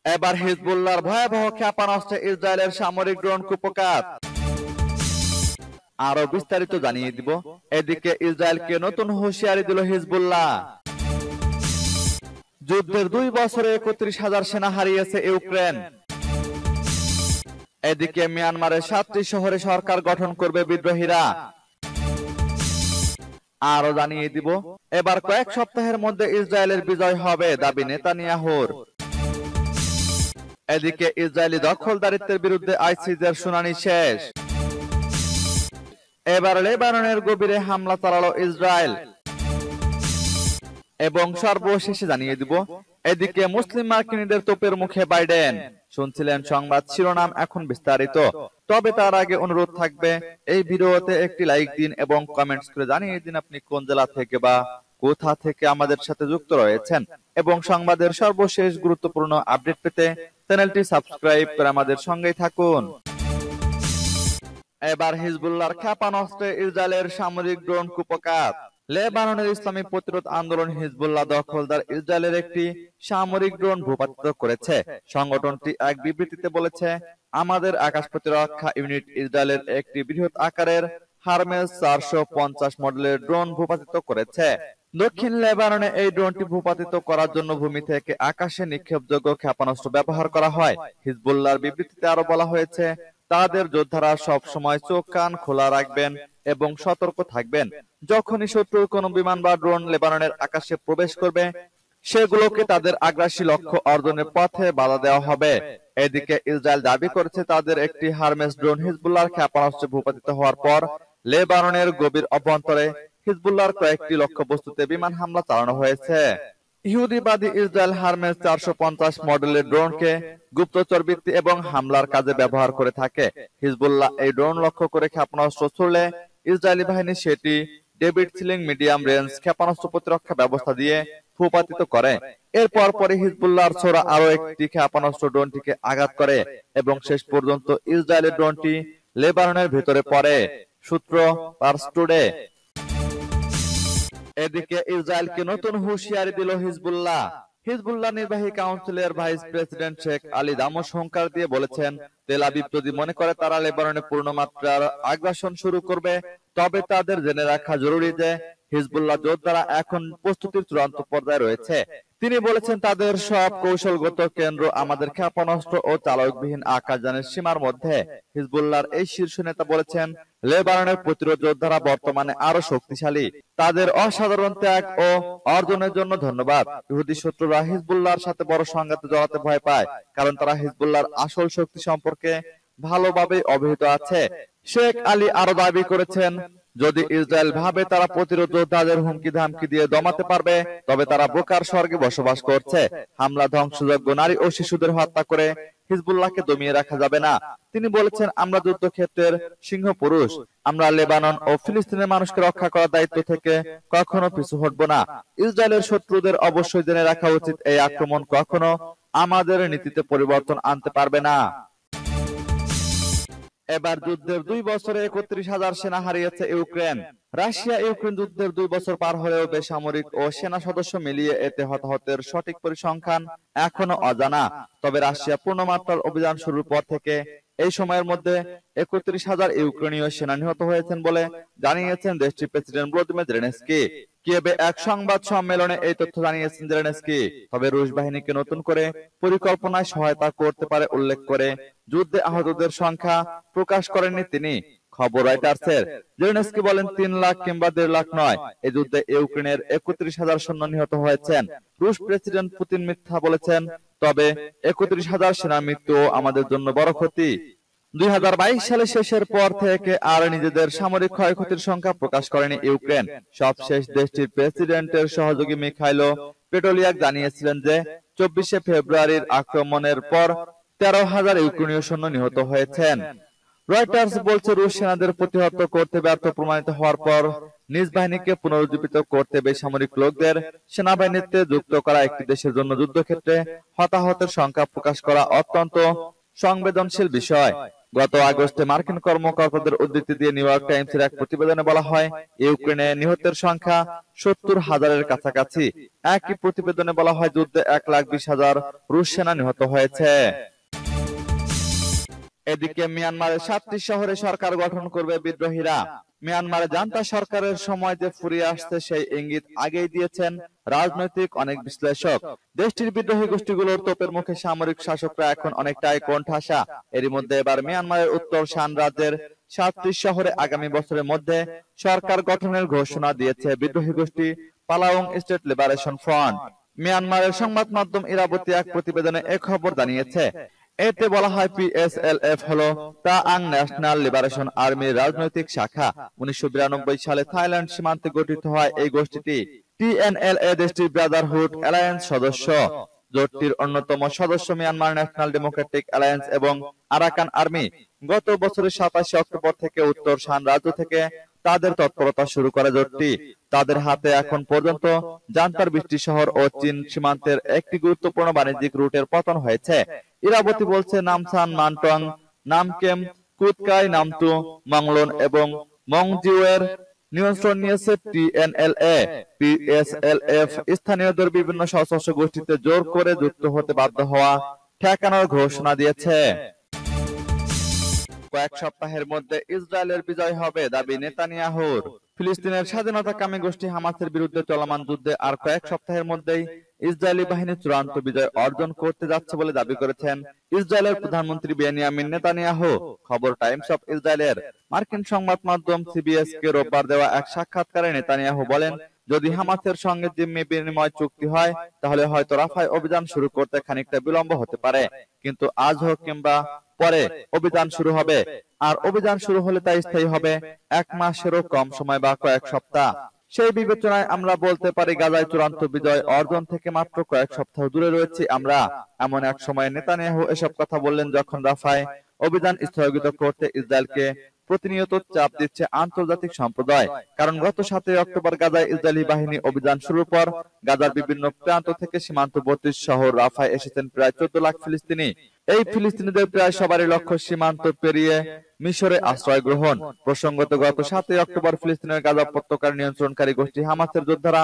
এবার হিজবুল্লাহর ভয়াবহ ক্ষেপণাস্ত্রে ইসরায়েলের সামরিক ড্রোন কুপকাত। আরো বিস্তারিত জানিয়ে দিব। এদিকে ইসরায়েলকে নতুন হুঁশিয়ারি দিল হিজবুল্লাহ। যুদ্ধের 2 বছরে 31,000 সেনা হারিয়েছে ইউক্রেন। এদিকে মিয়ানমারের 7টি শহরে সরকার গঠন করবে বিদ্রোহীরা। আরো জানিয়ে দিব, এবার কয়েক সপ্তাহের মধ্যে ইসরায়েলের বিজয় হবে দাবি নেতানিয়াহুর। এদিকে ইসরায়েলি দখলদারিত্বের বিরুদ্ধে আইসিজের শুনানি শেষ। এবার লেবাননের গভীরে হামলা চালালো ইসরায়েল। এবং সর্বশেষে জানিয়ে দিব, এদিকে মুসলিম মার্কিনীদের তোপের মুখে বাইডেন। শুনছিলেন সংবাদ শিরোনাম, এখন বিস্তারিত। তবে তার আগে অনুরোধ থাকবে, এই ভিডিওতে একটি লাইক দিন এবং কমেন্টস করে জানিয়ে দিন আপনি কোন জেলা থেকে বা কোথা থেকে আমাদের সাথে যুক্ত রয়েছেন। এবং সংবাদের সর্বশেষ গুরুত্বপূর্ণ আপডেট পেতে চ্যানেলটি সাবস্ক্রাইব করে আমাদের সঙ্গেই থাকুন। এবার হিজবুল্লাহর ক্ষেপণাস্ত্রে ইসরায়েলের সামরিক ড্রোন কুপকাত। লেবাননের ইসলামী প্রতিরোধ আন্দোলন হিজবুল্লাহ দখলদার ইসরায়েলের একটি সামরিক ড্রোন ভূপাতিত করেছে। সংগঠনটি এক বিবৃতিতে বলেছে, আমাদের আকাশ প্রতিরক্ষা ইউনিট ইসরায়েলের একটি বৃহৎ আকারের হারমেস 450 মডেলের ড্রোন ভূপাতিত করেছে। দক্ষিণ লেবাননে এই ড্রোনটি ভূপাতিত করার জন্য ভূমি থেকে আকাশে নিক্ষেপযোগ্য ক্ষেপণাস্ত্র ব্যবহার করা হয়। হিজবুল্লাহর বিবৃতিতে আরো বলা হয়েছে, তাদের যোদ্ধারা সব সময় চোখ কান খোলা রাখবেন এবং সতর্ক থাকবেন। যখনই শত্রুর কোনো বিমান বা ড্রোন লেবাননের আকাশে প্রবেশ করবে, সেগুলোকে তাদের আগ্রাসী লক্ষ্য অর্জনের পথে বাধা দেওয়া হবে। এদিকে ইসরায়েল দাবি করেছে, তাদের একটি হারমেস ড্রোন হিজবুল্লাহর ক্ষেপণাস্ত্রে ভূপাতিত হওয়ার পর লেবাননের গভীর অভ্যন্তরে হিজবুল্লাহর কয়েকটি লক্ষ্যবস্তুতে বিমান হামলা চালানো হয়েছে। ইহুদিবাদী ইসরায়েল হারমেস 450 মডেলের ড্রোনকে গুপ্তচর বৃত্তি এবং হামলার কাজে ব্যবহার করে থাকে। হিজবুল্লাহ এই ড্রোন লক্ষ্য করে ক্ষেপণাস্ত্র ছুড়লে ইসরায়েলি বাহিনী সেটি ডেভিড সিলিং মিডিয়াম রেঞ্জ ক্ষেপণাস্ত্র প্রতিরক্ষা ব্যবস্থা দিয়ে ভূপাতিত করে। এরপর পরে হিজবুল্লাহর ছোড়া আরো একটি ক্ষেপণাস্ত্র ড্রোনটিকে আঘাত করে এবং শেষ পর্যন্ত ইসরায়েলের ড্রোনটি লেবাননের ভেতরে পড়ে। সূত্র পার্স টুডে। এদিকে ইসরায়েলকে নতুন হুঁশিয়ারি দিল হিজবুল্লাহ। হিজবুল্লাহ নির্বাহী কাউন্সিলের ভাইস প্রেসিডেন্ট শেখ আলী দামোস হুঙ্কার দিয়ে বলেছেন, তেল আবিব যদি মনে করে তারা লেবাননে পূর্ণমাত্রার আগ্রাসন শুরু করবে, তবে তাদের জেনে রাখা জরুরি যে হিজবুল্লাহ যোদ্ধারা এখন প্রস্তুতির চূড়ান্ত পর্যায়ে রয়েছে। তিনি বলেছেন, তাদের সব কৌশলগত কেন্দ্র আমাদের ক্ষেপণাস্ত্র ও চালকবিহীন আকাশযানের সীমার মধ্যে। হিজবুল্লাহর এই শীর্ষ নেতা বলেছেন, লেবাননের প্রতিরোধ যোদ্ধারা বর্তমানে আরো শক্তিশালী। তাদের অসাধারণ ত্যাগ ও অর্জনের জন্য ধন্যবাদ। ইহুদি শত্রুরা হিজবুল্লাহর সাথে বড় সংঘাতে জড়াতে ভয় পায়, কারণ তারা হিজবুল্লাহর আসল শক্তি সম্পর্কে ভালোভাবে অবহিত আছে। শেখ আলী আরো দাবি করেছেন, যদি ইসরায়েল ভাবে তারা প্রতিরোধ যোদ্ধাদের হুমকি ধামকি দিয়ে দমাতে পারবে, তবে তারা বোকার স্বর্গে বসবাস করছে। হামলা, ধ্বংসযজ্ঞ, নারী ও শিশুদের হত্যা করে হিজবুল্লাহকে দমিয়ে রাখা যাবে না। তিনি বলেছেন, আমরা যুদ্ধক্ষেত্রের সিংহ পুরুষ। আমরা লেবানন ও ফিলিস্তিনের মানুষকে রক্ষা করার দায়িত্ব থেকে কখনো পিছু হটব না। ইসরায়েলের শত্রুদের অবশ্যই জেনে রাখা উচিত, এই আক্রমণ কখনো আমাদের নীতিতে পরিবর্তন আনতে পারবে না। এবার যুদ্ধের 2 বছরে 31,000 সেনা হারিয়েছে ইউক্রেন। রাশিয়া ইউক্রেন যুদ্ধের 2 বছর পার হলেও বেসামরিক ও সেনা সদস্য মিলিয়ে এতে হতাহতের সঠিক পরিসংখ্যান এখনো অজানা। তবে রাশিয়া পূর্ণমাত্রার অভিযান শুরুর পর থেকে এই সময়ের মধ্যে 31,000 ইউক্রেনীয় সেনা নিহত হয়েছেন বলে জানিয়েছেন দেশটির প্রেসিডেন্ট ভলোদিমির জেলেনস্কি। কিয়েভে এক সংবাদ সম্মেলনে এই তথ্য জানিয়েছেন জেলেনস্কি। তবে রুশ বাহিনীকে নতুন করে পরিকল্পনায় সহায়তা করতে পারে উল্লেখ করে যুদ্ধে আহতদের সংখ্যা প্রকাশ করেননি তিনি। খবর রয়টার্সের। জেলেনস্কি বলেন, 3 লাখ কিংবা 1.5 লাখ নয়, এই যুদ্ধে ইউক্রেনের 31,000 সৈন্য নিহত হয়েছেন। রুশ প্রেসিডেন্ট পুতিন মিথ্যা বলেছেন, তবে 31,000 সেনার মৃত্যু আমাদের জন্য বড় ক্ষতি। 2022 সালের শেষের পর থেকে আর নিজেদের সামরিক ক্ষয়ক্ষতির সংখ্যা প্রকাশ করেনি ইউক্রেন। সবশেষ দেশটির প্রেসিডেন্টের সহযোগী মিখাইলো পেটোলিয়াক জানিয়েছিলেন যে 24শে ফেব্রুয়ারির আক্রমণের পর 13,000 ইউক্রেনীয় সৈন্য নিহত হয়েছেন। রয়টার্স বলছে, রুশ সেনাদের প্রতিহত করতে ব্যর্থ প্রমাণিত হওয়ার পর নিজ বাহিনীকে পুনরুজ্জীবিত করতে বেসামরিক লোকদের সেনাবাহিনীতে যুক্ত করা একটি দেশের জন্য যুদ্ধক্ষেত্রে হতাহতের সংখ্যা প্রকাশ করা অত্যন্ত সংবেদনশীল বিষয়। গত আগস্টে মার্কিন কর্মকর্তাদের উদ্ধৃতি দিয়ে নিউ ইয়র্ক টাইমসের এক প্রতিবেদনে বলা হয়, ইউক্রেনে নিহতের সংখ্যা 70,000-এর কাছাকাছি। একই প্রতিবেদনে বলা হয়, যুদ্ধে 1,20,000 রুশ সেনা নিহত হয়েছে। এদিকে মিয়ানমারের 7টি শহরে সরকার গঠন করবে বিদ্রোহীরা। মিয়ানমারে জান্তা সরকারের সময় যে ফুরিয়ে আসছে সেই ইঙ্গিত আগেই দিয়েছেন রাজনৈতিক অনেক বিশ্লেষক। দেশটির বিদ্রোহী গোষ্ঠীগুলোর তোপের মুখে সামরিক শাসকরা এখন অনেকটাই কোণঠাসা। এরই মধ্যে এবার মিয়ানমারের উত্তর শান রাজ্যের 7টি শহরে আগামী বছরের মধ্যে সরকার গঠনের ঘোষণা দিয়েছে বিদ্রোহী গোষ্ঠী পালাওং স্টেট লিবারেশন ফ্রন্ট। মিয়ানমারের সংবাদ মাধ্যম ইরাবতী এক প্রতিবেদনে এ খবর জানিয়েছে। এতে বলা হয়, পিএসএলএফ হলো তাআং ন্যাশনাল লিবারেশন আর্মির রাজনৈতিক শাখা। 1992 সালে থাইল্যান্ড সীমান্তে গঠিত হয় এই গোষ্ঠীটি। টিএনএলএ দেশটির ব্রাদারহুড অ্যালায়েন্স সদস্য। জোটটির অন্যতম সদস্য মিয়ানমার ন্যাশনাল ডেমোক্রেটিক অ্যালায়েন্স এবং আরাকান আর্মি। গত বছরের 27 অক্টোবর থেকে উত্তর শান রাজ্য থেকে তাদের তৎপরতা শুরু করে জোটটি। তাদের হাতে এখন পর্যন্ত জান্তার 20টি শহর ও চীন সীমান্তের একটি গুরুত্বপূর্ণ বাণিজ্যিক রুটের পতন হয়েছে। ইরাবতী বলছে, নামসান, মানটং, নামকেম, কুতকাই, নামতু, মংলন এবং মংজিউয়ের নিয়ন্ত্রণ নিয়েছে টিএনএলএ। পিএসএলএফ স্থানীয়দের বিভিন্ন সশস্ত্র গোষ্ঠীতে জোর করে যুক্ত হতে বাধ্য হওয়া ঠেকানোর ঘোষণা দিয়েছে। কয়েক সপ্তাহের মধ্যে ইসরায়েলের বিজয় হবে দাবি নেতানিয়াহুর। ফিলিস্তিনের স্বাধীনতাকামী গোষ্ঠী হামাসের বিরুদ্ধে চলমান যুদ্ধে আর কয়েক সপ্তাহের মধ্যেই ইসরায়েলি বাহিনী চূড়ান্ত বিজয় অর্জন করতে যাচ্ছে বলে দাবি করেছেন ইসরায়েলের প্রধানমন্ত্রী বেনিয়ামিন নেতানিয়াহু। খবর টাইমস অফ ইসরায়েলের। মার্কিন সংবাদ মাধ্যম সিবিএস কে রোববার দেওয়া এক সাক্ষাৎকারে নেতানিয়াহু বলেন, যদি হামাসের সঙ্গে জিম্মি বিনিময় চুক্তি হয় তাহলে হয়তো রাফায় অভিযান শুরু করতে খানিকটা বিলম্ব হতে পারে, কিন্তু আজ হোক কিংবা পরে অভিযান শুরু হবে। আর অভিযান শুরু হলে তা স্থায়ী হবে 1 মাসেরও কম সময় বা কয়েক সপ্তাহ। সেই বিবেচনায় আমরা বলতে পারি, গাজায় চূড়ান্ত বিজয় অর্জন থেকে মাত্র কয়েক সপ্তাহ দূরে রয়েছি আমরা। এমন এক সময় নেতানিয়াহু এসব কথা বললেন যখন রাফায় অভিযান স্থগিত করতে ইসরায়েলকে প্রতিনিয়ত চাপ দিচ্ছে আন্তর্জাতিক সম্প্রদায়। কারণ গত 7 অক্টোবর গাজায় ইসরায়েলি বাহিনী অভিযান শুরুর পর গাজার বিভিন্ন প্রান্ত থেকে সীমান্তবর্তী শহর রাফায় এসেছেন প্রায় 14 লাখ ফিলিস্তিনি। এই ফিলিস্তিনিদের প্রায় সবারই লক্ষ্য সীমান্ত পেরিয়ে মিশরে আশ্রয় গ্রহণ। প্রসঙ্গত, গত 7 অক্টোবর ফিলিস্তিনের গাজা উপত্যকার নিয়ন্ত্রণকারী গোষ্ঠী হামাসের যোদ্ধারা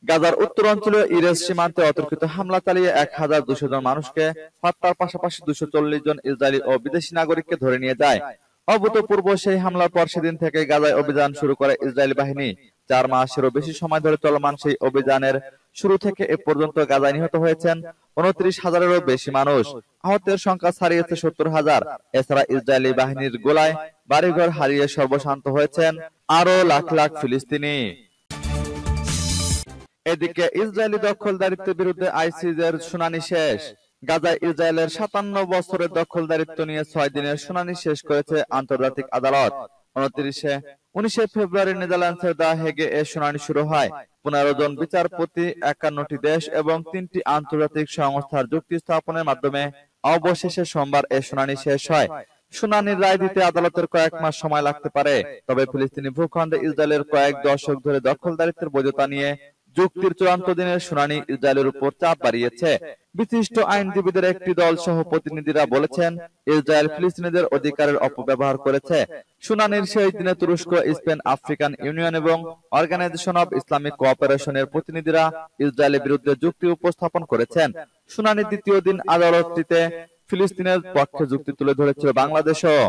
গাজার উত্তর অঞ্চলীয় ইরেস সীমান্তে অতর্কিত হামলা চালিয়ে 1200 জন মানুষকে হত্যার পাশাপাশি 240 জন ইসরায়েলি ও বিদেশি নাগরিককে ধরে নিয়ে যায়। অভূতপূর্ব সেই হামলার পর সেদিন থেকে গাজায় অভিযান শুরু করে ইসরায়েলি বাহিনী। 4 মাসেরও বেশি সময় ধরে চলমান সেই অভিযানের শুরু থেকে এ পর্যন্ত গাজায় নিহত হয়েছেন 29,000-এরও বেশি মানুষ। আহতের সংখ্যা ছাড়িয়েছে 70,000। এছাড়া ইসরায়েলি বাহিনীর গোলায় বাড়িঘর হারিয়ে সর্বশান্ত হয়েছেন আরো লাখ লাখ ফিলিস্তিনি। এদিকে ইসরায়েলি দখলদারিত্বের বিরুদ্ধে আইসিজের শুনানি শেষ। গাজায় ইসরায়েলের 57 বছরের দখলদারিত্ব নিয়ে 6 দিনের শুনানি শেষ করেছে আন্তর্জাতিক আদালত। 19 ফেব্রুয়ারি নেদারল্যান্ডসের দা হেগে এ শুনানি শুরু হয়। 15 জন বিচারপতি, 51টি দেশ এবং 3টি আন্তর্জাতিক সংস্থার যুক্তি স্থাপনের মাধ্যমে অবশেষে সোমবার এ শুনানি শেষ হয়। শুনানির রায় দিতে আদালতের কয়েক মাস সময় লাগতে পারে। তবে ফিলিস্তিনি ভূখণ্ডে ইসরায়েলের কয়েক দশক ধরে দখলদারিত্বের বৈধতা নিয়ে যুক্তির চূড়ান্ত দিনের শুনানি ইসরায়েলের উপর চাপ বাড়িয়েছে। বিশিষ্ট আইনজীবীদের একটি দল সহ প্রতিনিধিরা বলেছেন, ইসরায়েল ফিলিস্তিনিদের অধিকারের অপব্যবহার করেছে। শুনানির শেষ দিনে তুরস্ক, স্পেন, আফ্রিকান ইউনিয়ন এবং অর্গানাইজেশন অব ইসলামিক কোঅপারেশনের প্রতিনিধিরা ইসরায়েলের বিরুদ্ধে যুক্তি উপস্থাপন করেছেন। শুনানির দ্বিতীয় দিন আদালতটিতে ফিলিস্তিনের পক্ষে যুক্তি তুলে ধরেছিল বাংলাদেশও।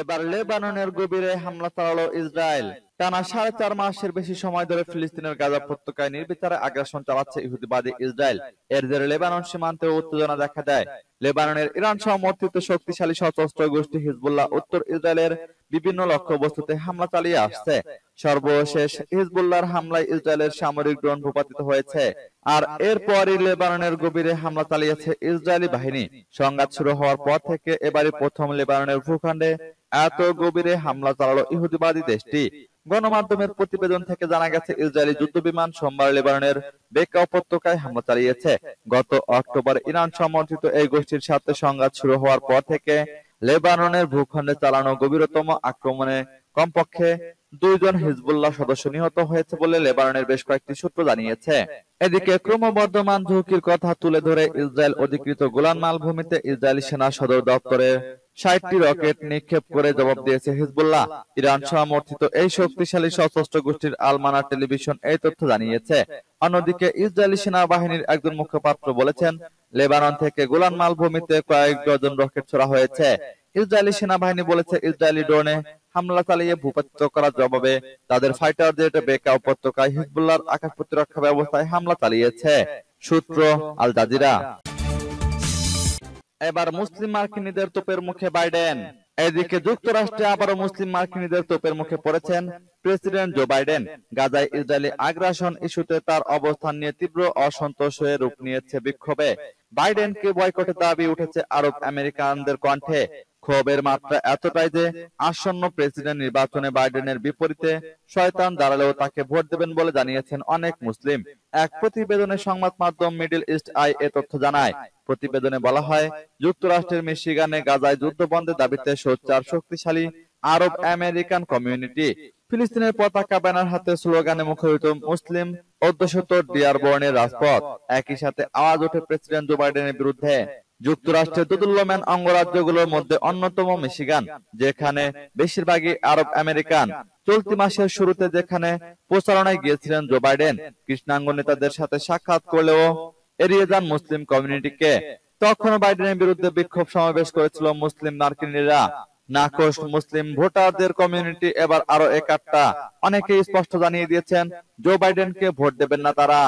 এবার লেবাননের গভীরে হামলা চালালো ইসরায়েল। টানা 4.5 মাসের বেশি সময় ধরে ফিলিস্তিনের গাজা উপত্যকায় নির্বিচারে আগ্রাসন চালাচ্ছে ইহুদিবাদী ইসরায়েল। এর জেরে লেবানন সীমান্তে উত্তেজনা দেখা দেয়। লেবাননের ইরান সমর্থিত শক্তিশালী সশস্ত্র গোষ্ঠী হিজবুল্লাহ উত্তর ইসরায়েলের বিভিন্ন লক্ষ্যবস্তুতে হামলা চালিয়ে আসছে। সর্বশেষ হিজবুল্লাহর হামলায় ইসরায়েলের সামরিক ড্রোন ভূপাতিত হয়েছে। আর এরপরই লেবাননের গভীরে হামলা চালিয়েছে ইসরায়েলি বাহিনী। সংঘাত শুরু হওয়ার পর থেকে এবারই প্রথম লেবাননের ভূখণ্ডে এত গভীরে হামলা চালালো ইহুদিবাদী দেশটি। গণমাধ্যমের প্রতিবেদন থেকে জানা গেছে, ইসরায়েলি যুদ্ধবিমান সোমবার লেবাননের বেকা উপত্যকায় হামলা চালিয়েছে। গত অক্টোবর ইরান সমর্থিত এই গোষ্ঠীর সাথে সংঘাত শুরু হওয়ার পর থেকে লেবাননের ভূখণ্ডে চালানো গভীরতম আক্রমণে কমপক্ষে 2 জন হিজবুল্লাহ সদস্য নিহত হয়েছে বলে লেবাননের বেশ কয়েকটি সূত্র জানিয়েছে। এদিকে ক্রমবর্ধমান ঝুঁকির কথা তুলে ধরে ইসরায়েল অধিকৃত গোলান মালভূমিতে ইসরায়েলি সেনা সদর দপ্তরে 60টি রকেট নিক্ষেপ করে জবাব দিয়েছে হিজবুল্লাহ। ইরান সমর্থিত এই শক্তিশালী সশস্ত্র গোষ্ঠীর আল-মানা টেলিভিশন এই তথ্য জানিয়েছে। অন্যদিকে ইসরায়েলি সেনাবাহিনীর একজন মুখপাত্র বলেছেন, লেবানন থেকে গোলান মালভূমিতে কয়েক ডজন রকেট ছোড়া হয়েছে। ইসরায়েলি সেনাবাহিনী বলেছে, ইসরায়েলি ড্রোনে হামলা চালিয়ে ভূপাতিত করার জবাবে তাদের ফাইটার জেট বেকা উপত্যকায় হিজবুল্লাহর আকাশ প্রতিরক্ষা ব্যবস্থায় হামলা চালিয়েছে। সূত্র আল জাজিরা। এবার মুসলিম মার্কিনীদের তোপের মুখে বাইডেন। এদিকে যুক্তরাষ্ট্রে আবারও মুসলিম মার্কিনীদের তোপের মুখে পড়েছেন প্রেসিডেন্ট জো বাইডেন। গাজায় ইসরায়েলি আগ্রাসন ইস্যুতে তার অবস্থান নিয়ে তীব্র অসন্তোষ হয়ে রূপ নিয়েছে বিক্ষোভে। বাইডেনকে বয়কটের দাবি উঠেছে আরব আমেরিকানদের কণ্ঠে। ক্ষোভের মাত্রা এতটাই যে আসন্ন প্রেসিডেন্ট নির্বাচনে বাইডেনের বিপরীতে শয়তান দাঁড়ালেও তাকে ভোট দেবেন বলে জানিয়েছেন অনেক মুসলিম। এক প্রতিবেদনে সংবাদ মাধ্যম মিডল ইস্ট আই এ তথ্য জানায়। প্রতিবেদনে বলা হয়, যুক্তরাষ্ট্রের মিশিগানে গাজায় যুদ্ধবন্ধের দাবিতে সোচ্চার শক্তিশালী আরব আমেরিকান কমিউনিটি। ফিলিস্তিনের পতাকা ব্যানার হাতে স্লোগানে মুখরিত মুসলিম অধ্যুষিত ডিয়ারবর্নের রাজপথ। একই সাথে আওয়াজ ওঠে প্রেসিডেন্ট জো বাইডেনের বিরুদ্ধে। যুক্তরাষ্ট্রের দোদুল্যমান অঙ্গরাজ্যগুলোর মধ্যে অন্যতম মিশিগান, যেখানে বেশিরভাগই আরব আমেরিকান। চলতি মাসের শুরুতে যেখানে প্রচারণায় গিয়েছিলেন জো বাইডেন, কৃষ্ণাঙ্গ নেতাদের সাথে সাক্ষাৎ করলেও এড়িয়ে যান মুসলিম কমিউনিটিকে। তখন বাইডেনের বিরুদ্ধে বিক্ষোভ সমাবেশ করেছিল মুসলিম মার্কিনীরা। নাখোশ মুসলিম ভোটারদের কমিউনিটি এবার আরো একাট্টা। অনেকেই স্পষ্ট জানিয়ে দিয়েছেন জো বাইডেনকে ভোট দেবেন না তারা।